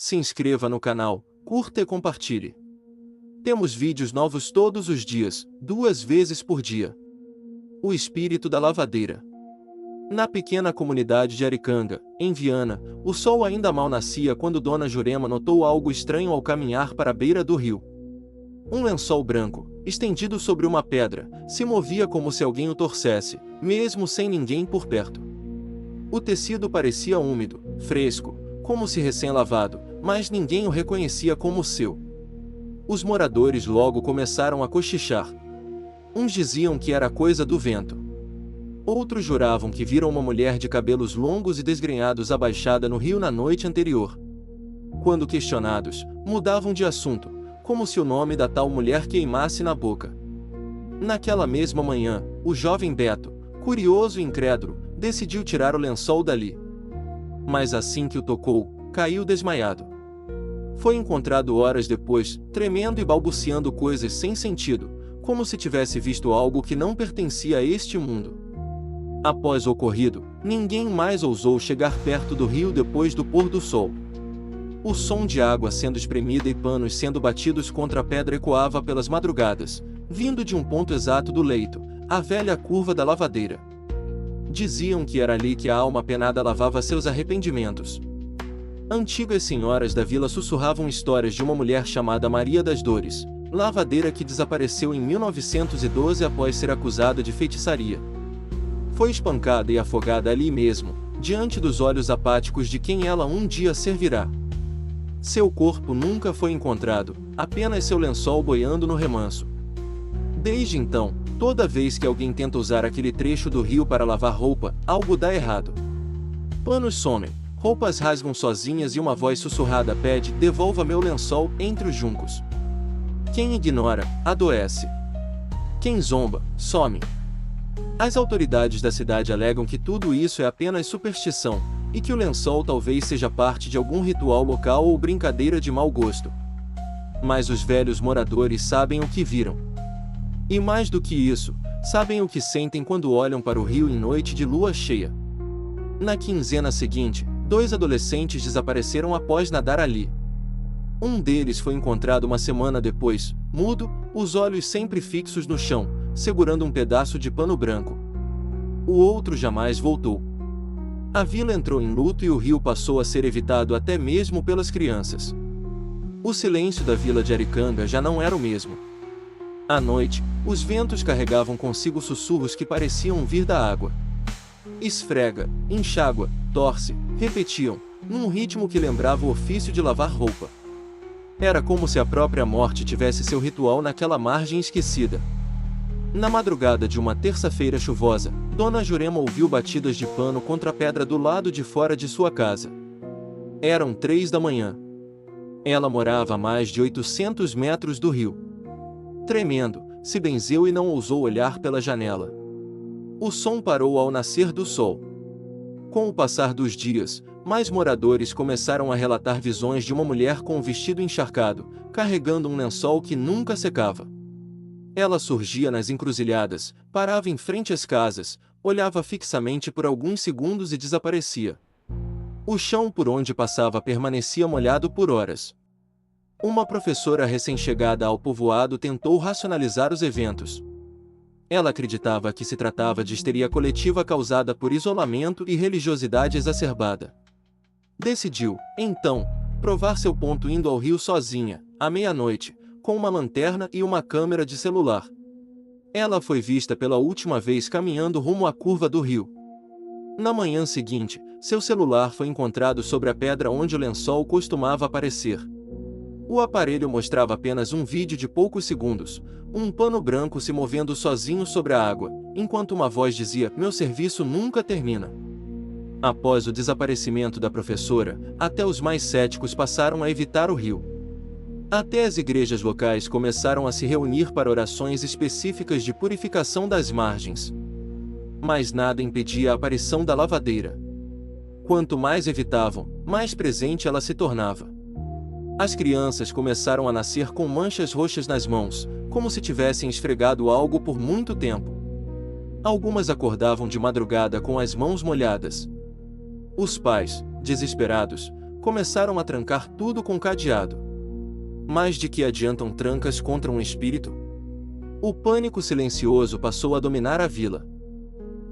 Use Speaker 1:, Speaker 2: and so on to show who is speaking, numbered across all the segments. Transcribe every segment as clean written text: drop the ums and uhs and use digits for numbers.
Speaker 1: Se inscreva no canal, curta e compartilhe. Temos vídeos novos todos os dias, 2 vezes por dia. O espírito da lavadeira. Na pequena comunidade de Aricanga, em Viana, o sol ainda mal nascia quando Dona Jurema notou algo estranho ao caminhar para a beira do rio. Um lençol branco, estendido sobre uma pedra, se movia como se alguém o torcesse, mesmo sem ninguém por perto. O tecido parecia úmido, fresco, como se recém-lavado, mas ninguém o reconhecia como seu. Os moradores logo começaram a cochichar. Uns diziam que era coisa do vento. Outros juravam que viram uma mulher de cabelos longos e desgrenhados abaixada no rio na noite anterior. Quando questionados, mudavam de assunto, como se o nome da tal mulher queimasse na boca. Naquela mesma manhã, o jovem Beto, curioso e incrédulo, decidiu tirar o lençol dali. Mas assim que o tocou, caiu desmaiado. Foi encontrado horas depois, tremendo e balbuciando coisas sem sentido, como se tivesse visto algo que não pertencia a este mundo. Após o ocorrido, ninguém mais ousou chegar perto do rio depois do pôr do sol. O som de água sendo espremida e panos sendo batidos contra a pedra ecoava pelas madrugadas, vindo de um ponto exato do leito, a velha curva da lavadeira. Diziam que era ali que a alma penada lavava seus arrependimentos. Antigas senhoras da vila sussurravam histórias de uma mulher chamada Maria das Dores, lavadeira que desapareceu em 1912 após ser acusada de feitiçaria. Foi espancada e afogada ali mesmo, diante dos olhos apáticos de quem ela um dia servirá. Seu corpo nunca foi encontrado, apenas seu lençol boiando no remanso. Desde então, toda vez que alguém tenta usar aquele trecho do rio para lavar roupa, algo dá errado. Panos somem, roupas rasgam sozinhas e uma voz sussurrada pede: "Devolva meu lençol", entre os juncos. Quem ignora, adoece. Quem zomba, some. As autoridades da cidade alegam que tudo isso é apenas superstição, e que o lençol talvez seja parte de algum ritual local ou brincadeira de mau gosto. Mas os velhos moradores sabem o que viram. E mais do que isso, sabem o que sentem quando olham para o rio em noite de lua cheia. Na quinzena seguinte, 2 adolescentes desapareceram após nadar ali. Um deles foi encontrado uma semana depois, mudo, os olhos sempre fixos no chão, segurando um pedaço de pano branco. O outro jamais voltou. A vila entrou em luto e o rio passou a ser evitado até mesmo pelas crianças. O silêncio da vila de Aricanga já não era o mesmo. À noite, os ventos carregavam consigo sussurros que pareciam vir da água. Esfrega, enxágua, torce, repetiam, num ritmo que lembrava o ofício de lavar roupa. Era como se a própria morte tivesse seu ritual naquela margem esquecida. Na madrugada de uma terça-feira chuvosa, Dona Jurema ouviu batidas de pano contra a pedra do lado de fora de sua casa. Eram 3 da manhã. Ela morava a mais de 800 metros do rio. Tremendo, se benzeu e não ousou olhar pela janela. O som parou ao nascer do sol. Com o passar dos dias, mais moradores começaram a relatar visões de uma mulher com um vestido encharcado, carregando um lençol que nunca secava. Ela surgia nas encruzilhadas, parava em frente às casas, olhava fixamente por alguns segundos e desaparecia. O chão por onde passava permanecia molhado por horas. Uma professora recém-chegada ao povoado tentou racionalizar os eventos. Ela acreditava que se tratava de histeria coletiva causada por isolamento e religiosidade exacerbada. Decidiu, então, provar seu ponto indo ao rio sozinha, à meia-noite, com uma lanterna e uma câmera de celular. Ela foi vista pela última vez caminhando rumo à curva do rio. Na manhã seguinte, seu celular foi encontrado sobre a pedra onde o lençol costumava aparecer. O aparelho mostrava apenas um vídeo de poucos segundos, um pano branco se movendo sozinho sobre a água, enquanto uma voz dizia: "Meu serviço nunca termina". Após o desaparecimento da professora, até os mais céticos passaram a evitar o rio. Até as igrejas locais começaram a se reunir para orações específicas de purificação das margens. Mas nada impedia a aparição da lavadeira. Quanto mais evitavam, mais presente ela se tornava. As crianças começaram a nascer com manchas roxas nas mãos, como se tivessem esfregado algo por muito tempo. Algumas acordavam de madrugada com as mãos molhadas. Os pais, desesperados, Começaram a trancar tudo com cadeado. Mas de que adiantam trancas contra um espírito? O pânico silencioso passou a dominar a vila.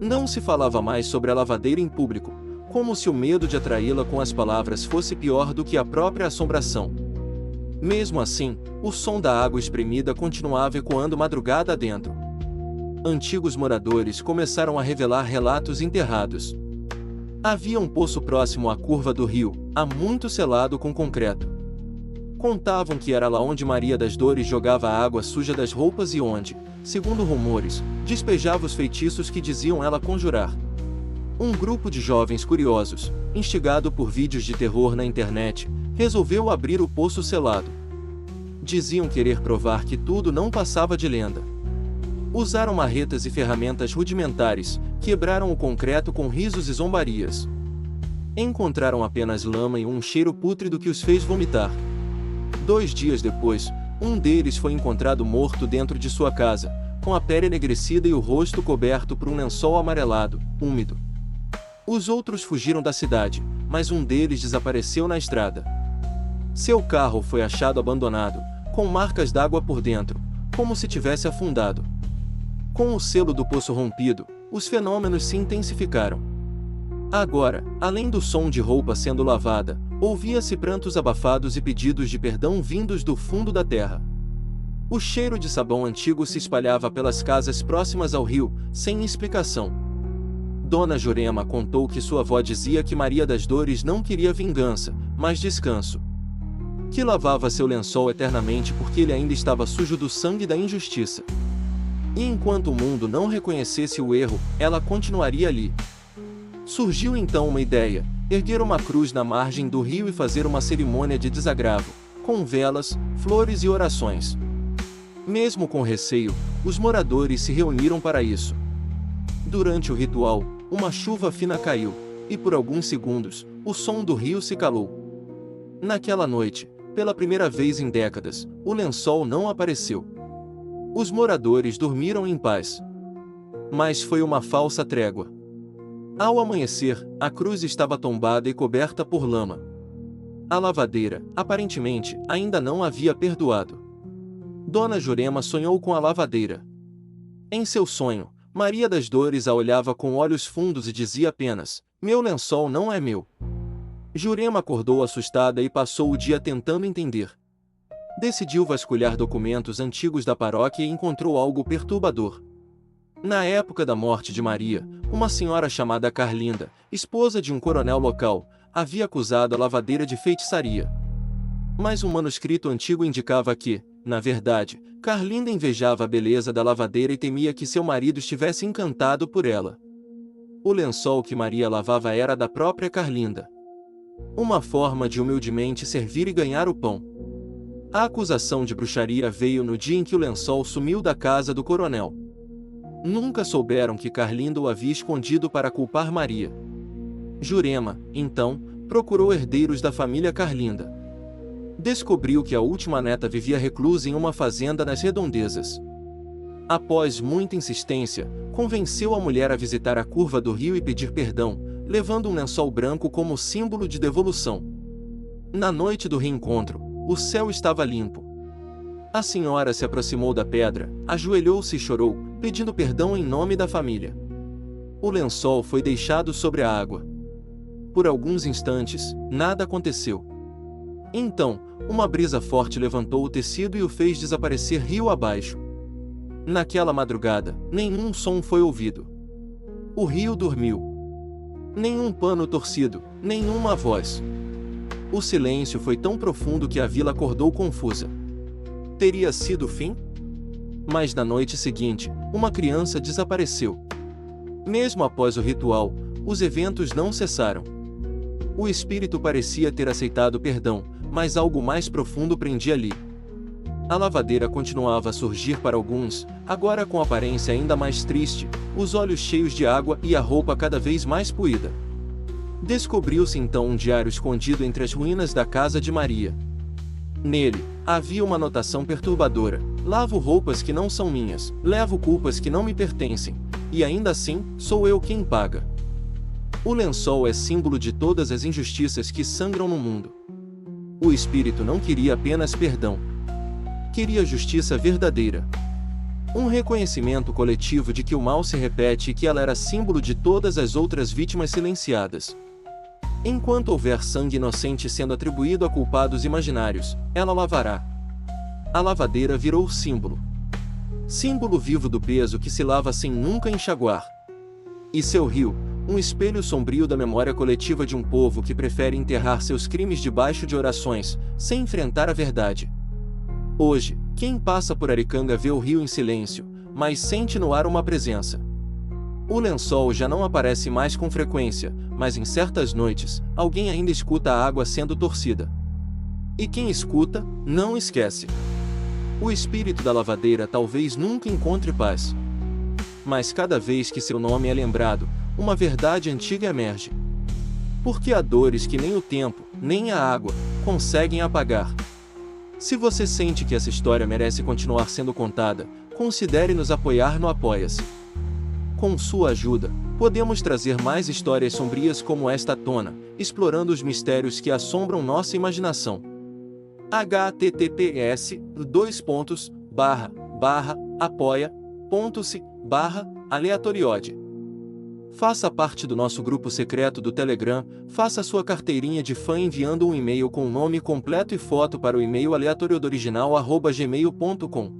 Speaker 1: Não se falava mais sobre a lavadeira em público, como se o medo de atraí-la com as palavras fosse pior do que a própria assombração. Mesmo assim, o som da água espremida continuava ecoando madrugada adentro. Antigos moradores começaram a revelar relatos enterrados. Havia um poço próximo à curva do rio, há muito selado com concreto. Contavam que era lá onde Maria das Dores jogava a água suja das roupas e onde, segundo rumores, despejava os feitiços que diziam ela conjurar. Um grupo de jovens curiosos, instigado por vídeos de terror na internet, resolveu abrir o poço selado. Diziam querer provar que tudo não passava de lenda. Usaram marretas e ferramentas rudimentares, quebraram o concreto com risos e zombarias. Encontraram apenas lama e um cheiro pútrido que os fez vomitar. 2 dias depois, um deles foi encontrado morto dentro de sua casa, com a pele enegrecida e o rosto coberto por um lençol amarelado, úmido. Os outros fugiram da cidade, mas um deles desapareceu na estrada. Seu carro foi achado abandonado, com marcas d'água por dentro, como se tivesse afundado. Com o selo do poço rompido, os fenômenos se intensificaram. Agora, além do som de roupa sendo lavada, ouvia-se prantos abafados e pedidos de perdão vindos do fundo da terra. O cheiro de sabão antigo se espalhava pelas casas próximas ao rio, sem explicação. Dona Jurema contou que sua avó dizia que Maria das Dores não queria vingança, mas descanso. Que lavava seu lençol eternamente porque ele ainda estava sujo do sangue da injustiça. E enquanto o mundo não reconhecesse o erro, ela continuaria ali. Surgiu então uma ideia: erguer uma cruz na margem do rio e fazer uma cerimônia de desagravo, com velas, flores e orações. Mesmo com receio, os moradores se reuniram para isso. Durante o ritual, uma chuva fina caiu, e por alguns segundos, o som do rio se calou. Naquela noite, pela primeira vez em décadas, o lençol não apareceu. Os moradores dormiram em paz. Mas foi uma falsa trégua. Ao amanhecer, a cruz estava tombada e coberta por lama. A lavadeira, aparentemente, ainda não havia perdoado. Dona Jurema sonhou com a lavadeira. Em seu sonho, Maria das Dores a olhava com olhos fundos e dizia apenas: "Meu lençol não é meu." Jurema acordou assustada e passou o dia tentando entender. Decidiu vasculhar documentos antigos da paróquia e encontrou algo perturbador. Na época da morte de Maria, uma senhora chamada Carlinda, esposa de um coronel local, havia acusado a lavadeira de feitiçaria. Mas um manuscrito antigo indicava que, na verdade, Carlinda invejava a beleza da lavadeira e temia que seu marido estivesse encantado por ela. O lençol que Maria lavava era da própria Carlinda. Uma forma de humildemente servir e ganhar o pão. A acusação de bruxaria veio no dia em que o lençol sumiu da casa do coronel. Nunca souberam que Carlinda o havia escondido para culpar Maria. Jurema, então, procurou herdeiros da família Carlinda. Descobriu que a última neta vivia reclusa em uma fazenda nas redondezas. Após muita insistência, convenceu a mulher a visitar a curva do rio e pedir perdão, levando um lençol branco como símbolo de devolução. Na noite do reencontro, o céu estava limpo. A senhora se aproximou da pedra, ajoelhou-se e chorou, pedindo perdão em nome da família. O lençol foi deixado sobre a água. Por alguns instantes, nada aconteceu. Então, uma brisa forte levantou o tecido e o fez desaparecer rio abaixo. Naquela madrugada, nenhum som foi ouvido. O rio dormiu. Nenhum pano torcido, nenhuma voz. O silêncio foi tão profundo que a vila acordou confusa. Teria sido o fim? Mas na noite seguinte, uma criança desapareceu. Mesmo após o ritual, os eventos não cessaram. O espírito parecia ter aceitado perdão, mas algo mais profundo prendia ali. A lavadeira continuava a surgir para alguns, agora com aparência ainda mais triste, os olhos cheios de água e a roupa cada vez mais poída. Descobriu-se então um diário escondido entre as ruínas da casa de Maria. Nele, havia uma anotação perturbadora: lavo roupas que não são minhas, levo culpas que não me pertencem, e ainda assim, sou eu quem paga. O lençol é símbolo de todas as injustiças que sangram no mundo. O espírito não queria apenas perdão. Queria justiça verdadeira. Um reconhecimento coletivo de que o mal se repete e que ela era símbolo de todas as outras vítimas silenciadas. Enquanto houver sangue inocente sendo atribuído a culpados imaginários, ela lavará. A lavadeira virou símbolo. Símbolo vivo do peso que se lava sem nunca enxaguar. E seu rio, um espelho sombrio da memória coletiva de um povo que prefere enterrar seus crimes debaixo de orações, sem enfrentar a verdade. Hoje, quem passa por Aricanga vê o rio em silêncio, mas sente no ar uma presença. O lençol já não aparece mais com frequência, mas em certas noites, alguém ainda escuta a água sendo torcida. E quem escuta, não esquece. O espírito da lavadeira talvez nunca encontre paz. Mas cada vez que seu nome é lembrado, uma verdade antiga emerge. Porque há dores que nem o tempo, nem a água, conseguem apagar. Se você sente que essa história merece continuar sendo contada, considere nos apoiar no Apoia-se. Com sua ajuda, podemos trazer mais histórias sombrias como esta à tona, explorando os mistérios que assombram nossa imaginação. https://apoia.se/aleatoriode. Faça parte do nosso grupo secreto do Telegram, faça sua carteirinha de fã enviando um e-mail com o nome completo e foto para o e-mail aleatoriodoriginal@gmail.com.